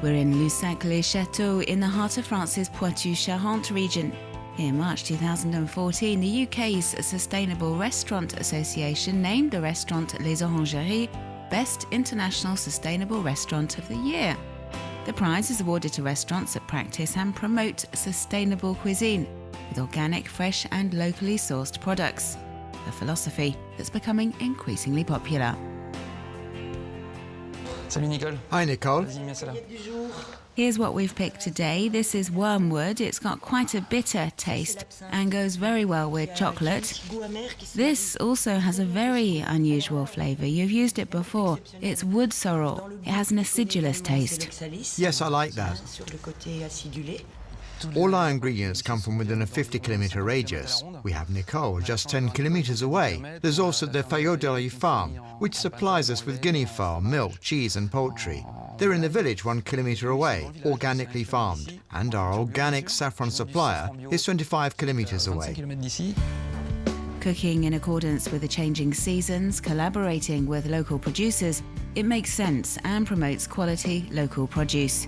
We're in Lussac-les-Châteaux in the heart of France's Poitou-Charentes region. In March 2014, the UK's Sustainable Restaurant Association named the restaurant Les Orangeries Best International Sustainable Restaurant of the Year. The prize is awarded to restaurants that practice and promote sustainable cuisine with organic, fresh and locally sourced products, a philosophy that's becoming increasingly popular. Salut Nicole. Hi Nicole. Vas-y, mets ça là. Here's what we've picked today. This is wormwood. It's got quite a bitter taste and goes very well with chocolate. This also has a very unusual flavour. You've used it before. It's wood sorrel. It has an acidulous taste. Yes, I like that. All our ingredients come from within a 50-kilometre radius. We have Nicole just 10 kilometres away. There's also the Fayot farm, which supplies us with guinea fowl, milk, cheese and poultry. They're in the village 1 kilometre away, organically farmed. And our organic saffron supplier is 25 kilometres away. Cooking in accordance with the changing seasons, collaborating with local producers, it makes sense and promotes quality local produce.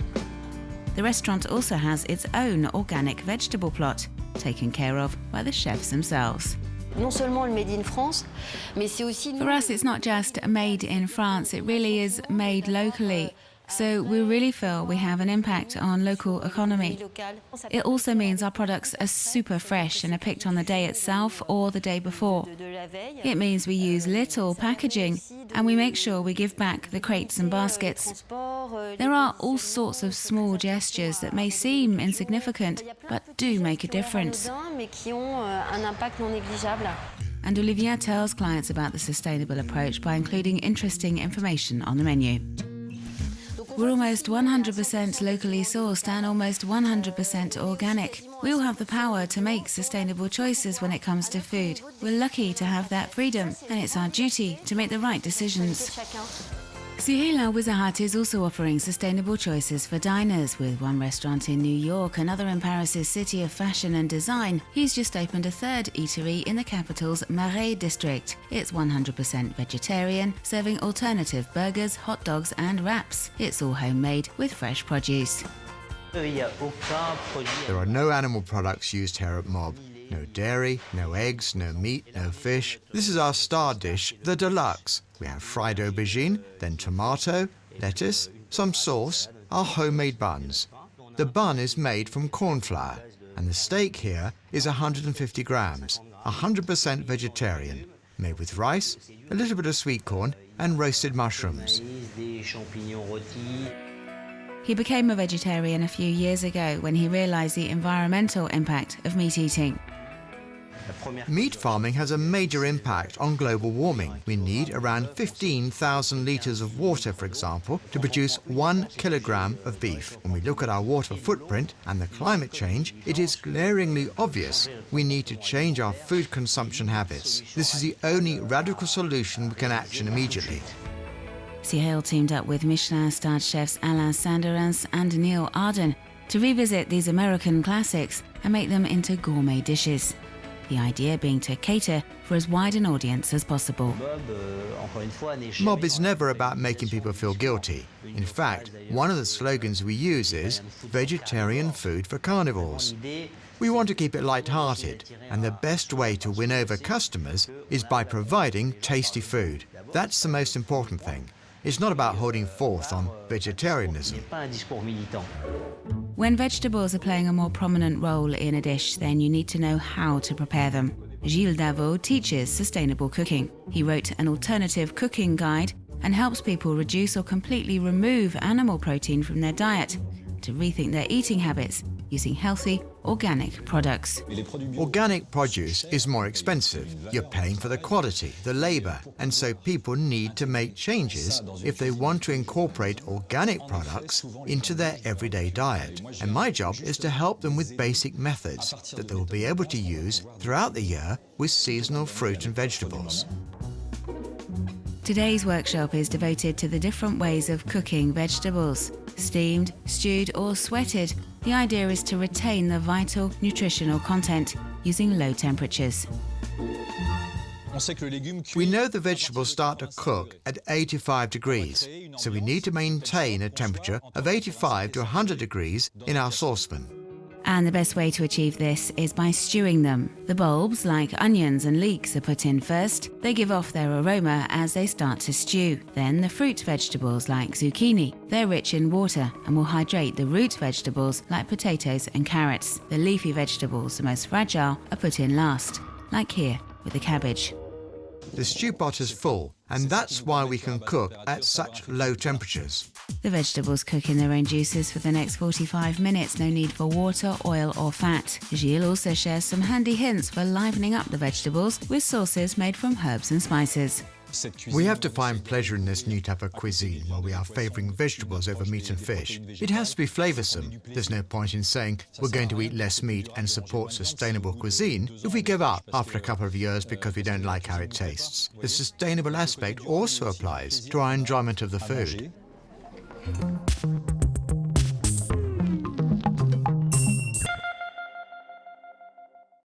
The restaurant also has its own organic vegetable plot, taken care of by the chefs themselves. For us, it's not just made in France, it really is made locally. So we really feel we have an impact on local economy. It also means our products are super fresh and are picked on the day itself or the day before. It means we use little packaging and we make sure we give back the crates and baskets. There are all sorts of small gestures that may seem insignificant, but do make a difference. And Olivia tells clients about the sustainable approach by including interesting information on the menu. We're almost 100% locally sourced and almost 100% organic. We all have the power to make sustainable choices when it comes to food. We're lucky to have that freedom, and it's our duty to make the right decisions. Cyril Wizahat is also offering sustainable choices for diners, with one restaurant in New York, another in Paris's City of Fashion and Design. He's just opened a third eatery in the capital's Marais district. It's 100% vegetarian, serving alternative burgers, hot dogs and wraps. It's all homemade with fresh produce. There are no animal products used here at Mob. No dairy, no eggs, no meat, no fish. This is our star dish, the deluxe. We have fried aubergine, then tomato, lettuce, some sauce, our homemade buns. The bun is made from corn flour, and the steak here is 150 grams, 100% vegetarian, made with rice, a little bit of sweet corn, and roasted mushrooms. He became a vegetarian a few years ago when he realised the environmental impact of meat eating. Meat farming has a major impact on global warming. We need around 15,000 litres of water, for example, to produce 1 kilogram of beef. When we look at our water footprint and the climate change, it is glaringly obvious we need to change our food consumption habits. This is the only radical solution we can action immediately. Cyril teamed up with Michelin-starred chefs Alain Sanderens and Neil Arden to revisit these American classics and make them into gourmet dishes. The idea being to cater for as wide an audience as possible. Mob is never about making people feel guilty. In fact, one of the slogans we use is vegetarian food for carnivores. We want to keep it light-hearted, and the best way to win over customers is by providing tasty food. That's the most important thing. It's not about holding forth on vegetarianism. When vegetables are playing a more prominent role in a dish, then you need to know how to prepare them. Gilles Davot teaches sustainable cooking. He wrote an alternative cooking guide and helps people reduce or completely remove animal protein from their diet, to rethink their eating habits using healthy, organic products. Organic produce is more expensive. You're paying for the quality, the labour, and so people need to make changes if they want to incorporate organic products into their everyday diet. And my job is to help them with basic methods that they will be able to use throughout the year with seasonal fruit and vegetables. Today's workshop is devoted to the different ways of cooking vegetables. Steamed, stewed or sweated, the idea is to retain the vital nutritional content using low temperatures. We know the vegetables start to cook at 85 degrees, so we need to maintain a temperature of 85 to 100 degrees in our saucepan. And the best way to achieve this is by stewing them. The bulbs, like onions and leeks, are put in first. They give off their aroma as they start to stew. Then the fruit vegetables, like zucchini. They're rich in water and will hydrate the root vegetables, like potatoes and carrots. The leafy vegetables, the most fragile, are put in last, like here with the cabbage. The stew pot is full, and that's why we can cook at such low temperatures. The vegetables cook in their own juices for the next 45 minutes, no need for water, oil or fat. Gilles also shares some handy hints for livening up the vegetables with sauces made from herbs and spices. We have to find pleasure in this new type of cuisine while we are favouring vegetables over meat and fish. It has to be flavoursome. There's no point in saying we're going to eat less meat and support sustainable cuisine if we give up after a couple of years because we don't like how it tastes. The sustainable aspect also applies to our enjoyment of the food.